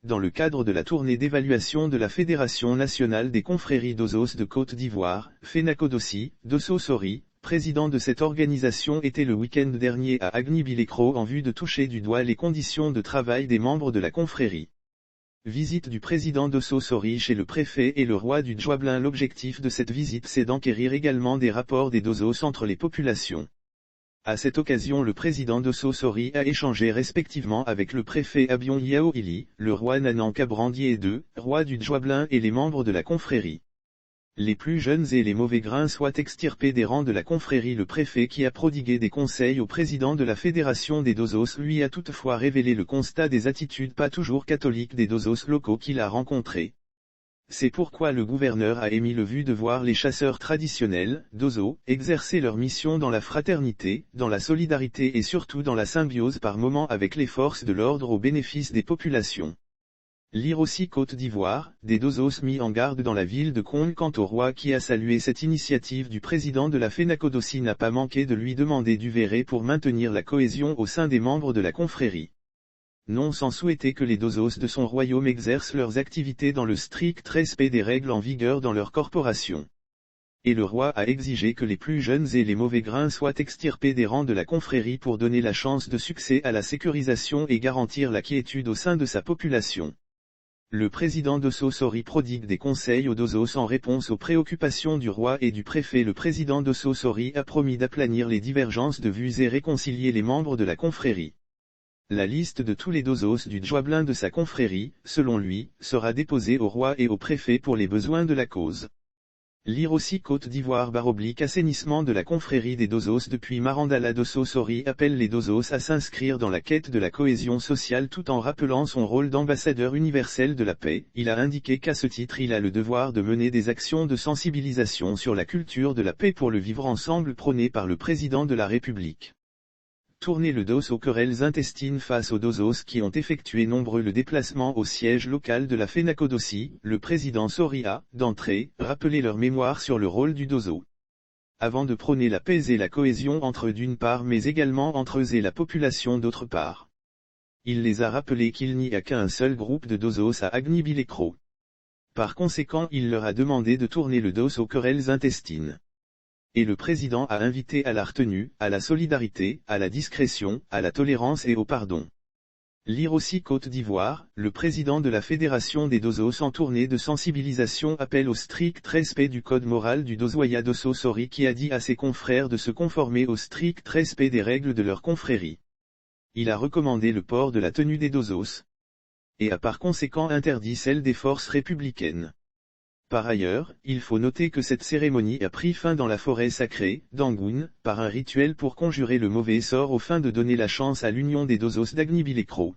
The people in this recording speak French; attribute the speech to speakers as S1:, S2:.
S1: dans le cadre de la tournée d'évaluation de la Fédération nationale des confréries d'Osos de Côte d'Ivoire, Fenacodosi, Dosso Sori, président de cette organisation, était le week-end dernier à Agnibi-Lécro en vue de toucher du doigt les conditions de travail des membres de la confrérie. Visite du président Dosso Sori chez le préfet et le roi du Djoablin. L'objectif de cette visite, c'est d'enquérir également des rapports des Dosos entre les populations. À cette occasion, le président Dosso Sori a échangé respectivement avec le préfet Abion Yao Ili, le roi Nanan Kabrandier II, roi du Djoablin, et les membres de la confrérie. Les plus jeunes et les mauvais grains soient extirpés des rangs de la confrérie. Le préfet, qui a prodigué des conseils au président de la fédération des Dosos, lui a toutefois révélé le constat des attitudes pas toujours catholiques des Dosos locaux qu'il a rencontrés. C'est pourquoi le gouverneur a émis le vue de voir les chasseurs traditionnels, Dosos, exercer leur mission dans la fraternité, dans la solidarité et surtout dans la symbiose par moments avec les forces de l'ordre au bénéfice des populations. Lire aussi Côte d'Ivoire, des Dosos mis en garde dans la ville de Kong quant au roi qui a salué cette initiative du président de la Fenacodosi n'a pas manqué de lui demander du verret pour maintenir la cohésion au sein des membres de la confrérie. Non sans souhaiter que les Dosos de son royaume exercent leurs activités dans le strict respect des règles en vigueur dans leur corporation. Et le roi a exigé que les plus jeunes et les mauvais grains soient extirpés des rangs de la confrérie pour donner la chance de succès à la sécurisation et garantir la quiétude au sein de sa population. Le président Dosso Sori prodigue des conseils aux Dosos en réponse aux préoccupations du roi et du préfet. Le président Dosso Sori a promis d'aplanir les divergences de vues et réconcilier les membres de la confrérie. La liste de tous les Dosos du Djoablin de sa confrérie, selon lui, sera déposée au roi et au préfet pour les besoins de la cause. Lire aussi Côte d'Ivoire / assainissement de la confrérie des Dosos. Depuis Marandala, Dosso Sori appelle les Dosos à s'inscrire dans la quête de la cohésion sociale tout en rappelant son rôle d'ambassadeur universel de la paix. Il a indiqué qu'à ce titre il a le devoir de mener des actions de sensibilisation sur la culture de la paix pour le vivre ensemble prônée par le président de la République. Tourner le dos aux querelles intestines face aux Dosos qui ont effectué nombreux le déplacement au siège local de la Fenacodosi. Le président Sori a, d'entrée, rappelé leur mémoire sur le rôle du Doso. Avant de prôner la paix et la cohésion entre eux d'une part mais également entre eux et la population d'autre part. Il les a rappelés qu'il n'y a qu'un seul groupe de Dosos à Agnibi-Lécro. Par conséquent, il leur a demandé de tourner le dos aux querelles intestines. Et le président a invité à la retenue, à la solidarité, à la discrétion, à la tolérance et au pardon. Lire aussi Côte d'Ivoire, le président de la Fédération des Dosos en tournée de sensibilisation appelle au strict respect du code moral du Dosoya Dosso Sori qui a dit à ses confrères de se conformer au strict respect des règles de leur confrérie. Il a recommandé le port de la tenue des Dosos. Et a par conséquent interdit celle des forces républicaines. Par ailleurs, il faut noter que cette cérémonie a pris fin dans la forêt sacrée, d'Angoun, par un rituel pour conjurer le mauvais sort aux fins de donner la chance à l'union des Dosos d'Agnibi-Lécro.